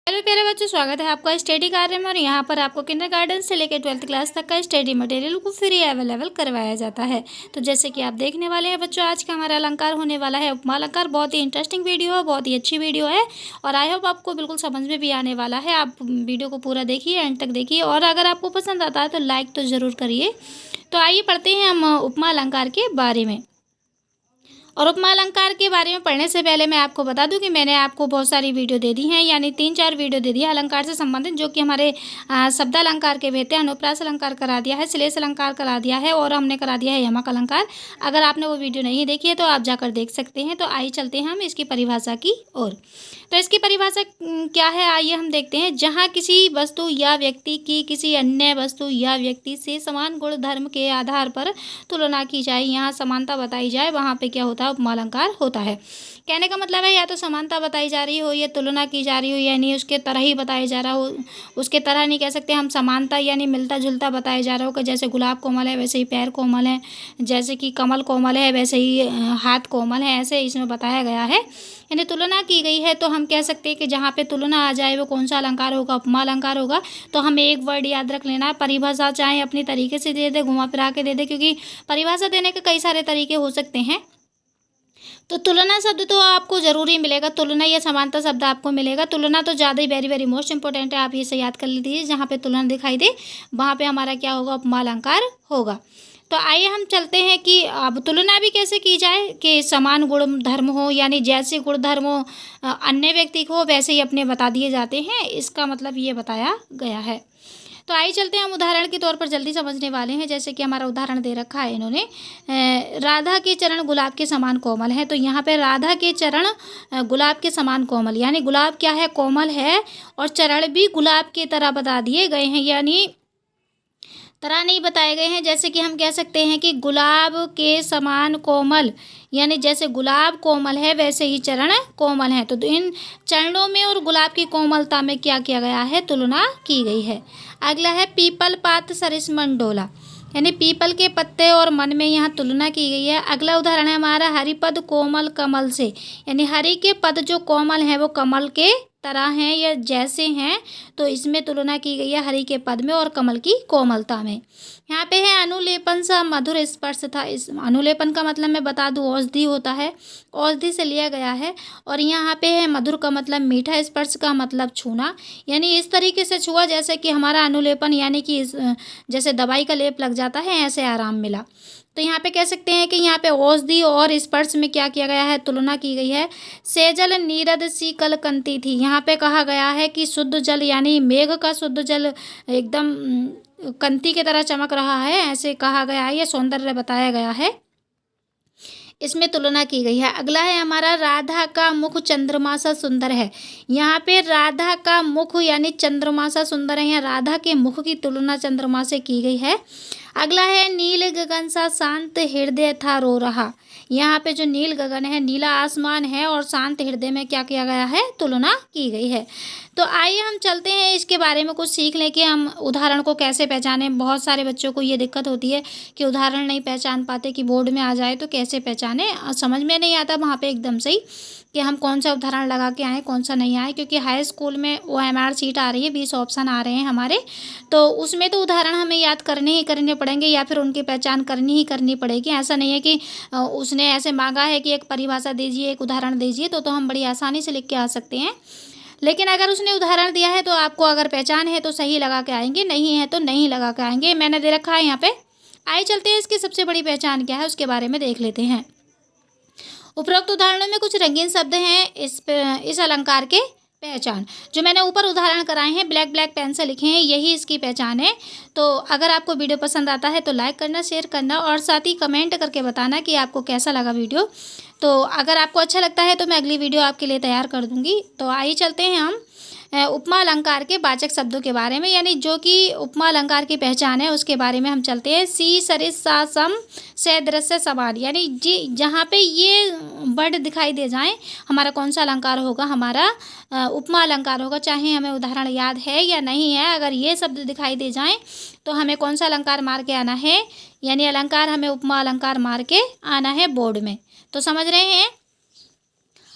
Hello प्यारे बच्चों, स्वागत है आपका स्टडी कार्य में। और यहाँ पर आपको किंडरगार्टन से लेकर 12th क्लास तक का स्टडी मटेरियल को फ्री अवेलेबल करवाया जाता है। तो जैसे कि आप देखने वाले हैं बच्चों, आज का हमारा अलंकार होने वाला है उपमा अलंकार। बहुत ही इंटरेस्टिंग वीडियो है, बहुत ही अच्छी वीडियो है और आई होप आपको बिल्कुल समझ में भी आने वाला है। आप वीडियो को पूरा देखिए, एंड तक देखिए, और अगर आपको पसंद आता है तो लाइक तो ज़रूर करिए। तो आइए पढ़ते हैं हम उपमा अलंकार के बारे में। और उपमा अलंकार के बारे में पढ़ने से पहले मैं आपको बता दूं कि मैंने आपको बहुत सारी वीडियो दे दी हैं, यानी 3-4 वीडियो दे दी है अलंकार से संबंधित, जो कि हमारे शब्द अलंकार के भेद हैं। अनुप्रास अलंकार करा दिया है, श्लेष अलंकार करा दिया है और हमने करा दिया है यमक अलंकार। अगर आपने वो वीडियो नहीं देखी है तो आप जाकर देख सकते हैं। तो आइए चलते हैं हम इसकी परिभाषा की ओर। तो इसकी परिभाषा क्या है, आइए हम देखते हैं। जहाँ किसी वस्तु या व्यक्ति की किसी अन्य वस्तु या व्यक्ति से समान गुण धर्म के आधार पर तुलना की जाए, यहाँ समानता बताई जाए, वहाँ पे क्या होता है, उपमा अलंकार होता है। कहने का मतलब है या तो समानता बताई जा रही हो या तुलना की जा रही हो, यानी उसके तरह ही बताया जा रहा हो। उसके तरह नहीं कह सकते हम, समानता यानी मिलता जुलता बताया जा रहा हो कि जैसे गुलाब कोमल है वैसे ही पैर कोमल है, जैसे कि कमल कोमल है वैसे ही हाथ कोमल है, ऐसे इसमें बताया गया है। यानी तुलना की गई है। तो हम कह सकते हैं कि जहाँ पे तुलना आ जाए वो कौन सा अलंकार होगा, उपमा अलंकार होगा। तो हमें एक वर्ड याद रख लेना है, परिभाषा चाहे अपनी तरीके से दे दे, घुमा फिरा के दे दे, क्योंकि परिभाषा देने के कई सारे तरीके हो सकते हैं। तो तुलना शब्द तो आपको ज़रूरी मिलेगा, तुलना या समानता शब्द आपको मिलेगा। तुलना तो ज़्यादा ही वेरी वेरी मोस्ट इंपॉर्टेंट है, आप इसे याद कर लीजिए। जहाँ पे तुलना दिखाई दे वहाँ पे हमारा क्या होगा, उपमा अलंकार होगा। तो आइए हम चलते हैं कि अब तुलना भी कैसे की जाए कि समान गुण धर्म हो, यानी जैसे गुण धर्म हो अन्य व्यक्ति को वैसे ही अपने बता दिए जाते हैं, इसका मतलब ये बताया गया है। तो आइए चलते हैं हम उदाहरण के तौर पर, जल्दी समझने वाले हैं। जैसे कि हमारा उदाहरण दे रखा है इन्होंने, राधा के चरण गुलाब के समान कोमल है। तो यहाँ पे राधा के चरण गुलाब के समान कोमल, यानी गुलाब क्या है, कोमल है, और चरण भी गुलाब की तरह बता दिए गए हैं, यानी तरह नहीं बताए गए हैं। जैसे कि हम कह सकते हैं कि गुलाब के समान कोमल, यानी जैसे गुलाब कोमल है वैसे ही चरण कोमल हैं। तो इन चरणों में और गुलाब की कोमलता में क्या किया गया है, तुलना की गई है। अगला है पीपल पात सरिस मन डोला, यानी पीपल के पत्ते और मन में यहाँ तुलना की गई है। अगला उदाहरण है हमारा हरिपद कोमल कमल से, यानी हरि के पद जो कोमल हैं वो कमल के तरह हैं या जैसे हैं, तो इसमें तुलना की गई है हरि के पद में और कमल की कोमलता में। यहाँ पे है अनुलेपन सा मधुर स्पर्श था। इस अनुलेपन का मतलब मैं बता दूं औषधि होता है, औषधि से लिया गया है। और यहाँ पे है मधुर का मतलब मीठा, स्पर्श का मतलब छूना, यानी इस तरीके से छुआ जैसे कि हमारा अनुलेपन, यानी कि जैसे दवाई का लेप लग जाता है, ऐसे आराम मिला। तो यहाँ पे कह सकते हैं कि यहाँ पे औषधि और स्पर्श में क्या किया गया है, तुलना की गई है। सेजल नीरद सी कलकंती थी, यहाँ पे कहा गया है कि शुद्ध जल, यानी मेघ का शुद्ध जल एकदम कंती की तरह चमक रहा है, ऐसे कहा गया है, यह सौंदर्य बताया गया है, इसमें तुलना की गई है। अगला है हमारा राधा का मुख चंद्रमा सा सुंदर है। यहाँ पे राधा का मुख यानी चंद्रमा सा सुंदर है, यहाँ राधा के मुख की तुलना चंद्रमा से की गई है। अगला है नील गगन सा शांत हृदय था रो रहा। यहाँ पे जो नील गगन है, नीला आसमान है, और शांत हृदय में क्या किया गया है, तुलना की गई है। तो आइए हम चलते हैं इसके बारे में कुछ सीख लें कि हम उदाहरण को कैसे पहचाने। बहुत सारे बच्चों को ये दिक्कत होती है कि उदाहरण नहीं पहचान पाते, कि बोर्ड में आ जाए तो कैसे पहचाने, समझ में नहीं आता वहाँ पे एकदम सही कि हम कौन सा उदाहरण लगा के आएँ, कौन सा नहीं आए। क्योंकि हाई स्कूल में OMR शीट आ रही है, 20 ऑप्शन आ रहे हैं हमारे, तो उसमें तो उदाहरण हमें याद करने ही करने पड़ेंगे या फिर उनकी पहचान करनी ही करनी पड़ेगी। ऐसा नहीं है कि उसने ऐसे मांगा है कि एक परिभाषा दीजिए, एक उदाहरण दीजिए, तो हम बड़ी आसानी से लिख के आ सकते हैं। लेकिन अगर उसने उदाहरण दिया है तो आपको अगर पहचान है तो सही लगा के आएंगे, नहीं है तो नहीं लगा के आएंगे। मैंने दे रखा है यहाँ पे। आइए चलते हैं इसकी सबसे बड़ी पहचान क्या है उसके बारे में देख लेते हैं। उपरोक्त उदाहरणों में कुछ रंगीन शब्द हैं इस अलंकार के पहचान। जो मैंने ऊपर उदाहरण कराए हैं ब्लैक ब्लैक पेन से लिखे हैं, यही इसकी पहचान है। तो अगर आपको वीडियो पसंद आता है तो लाइक करना, शेयर करना, और साथ ही कमेंट करके बताना कि आपको कैसा लगा वीडियो। तो अगर आपको अच्छा लगता है तो मैं अगली वीडियो आपके लिए तैयार कर दूँगी। तो आइए चलते हैं हम उपमा अलंकार के वाचक शब्दों के बारे में, यानी जो कि उपमा अलंकार की पहचान है उसके बारे में हम चलते हैं। सी सरिस सा सम सदृश्य समान, यानी जी जहाँ पे ये वर्ड दिखाई दे जाएं हमारा कौन सा अलंकार होगा, हमारा उपमा अलंकार होगा। चाहे हमें उदाहरण याद है या नहीं है, अगर ये शब्द दिखाई दे जाएं तो हमें कौन सा अलंकार मार के आना है, यानी अलंकार हमें उपमा अलंकार मार के आना है बोर्ड में। तो समझ रहे हैं।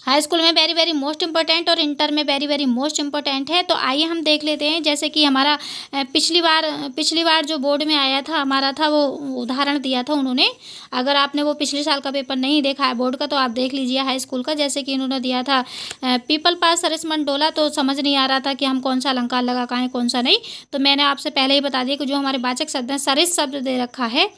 हाई स्कूल में वेरी वेरी मोस्ट इंपॉर्टेंट और इंटर में वेरी वेरी मोस्ट इंपॉर्टेंट है। तो आइए हम देख लेते हैं, जैसे कि हमारा पिछली बार जो बोर्ड में आया था हमारा था, वो उदाहरण दिया था उन्होंने। अगर आपने वो पिछले साल का पेपर नहीं देखा है बोर्ड का, तो आप देख लीजिए हाई स्कूल का। जैसे कि उन्होंने दिया था पीपल पास सरिस मंडोला, तो समझ नहीं आ रहा था कि हम कौन सा अलंकार लगा पाएँ कौन सा नहीं। तो मैंने आपसे पहले ही बता दिया कि जो हमारे वाचक शब्द हैं, सरिस शब्द दे रखा है,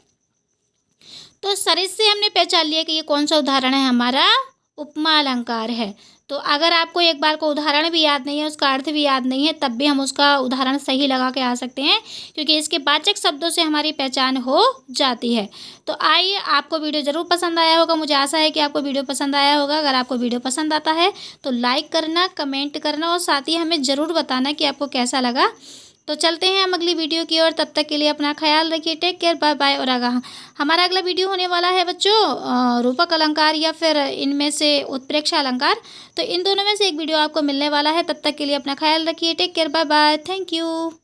तो सरिस से हमने पहचान लिया कि ये कौन सा उदाहरण है, हमारा उपमा अलंकार है। तो अगर आपको एक बार को उदाहरण भी याद नहीं है, उसका अर्थ भी याद नहीं है, तब भी हम उसका उदाहरण सही लगा के आ सकते हैं, क्योंकि इसके वाचक शब्दों से हमारी पहचान हो जाती है। तो आइए, आपको वीडियो ज़रूर पसंद आया होगा, मुझे आशा है कि आपको वीडियो पसंद आया होगा। अगर आपको वीडियो पसंद आता है तो लाइक करना, कमेंट करना और साथ ही हमें ज़रूर बताना कि आपको कैसा लगा। तो चलते हैं हम अगली वीडियो की ओर, तब तक के लिए अपना ख्याल रखिए, टेक केयर, बाय बाय। और अगर हमारा अगला वीडियो होने वाला है बच्चों रूपक अलंकार या फिर इनमें से उत्प्रेक्षा अलंकार, तो इन दोनों में से एक वीडियो आपको मिलने वाला है। तब तक के लिए अपना ख्याल रखिए, take care, bye bye, thank you.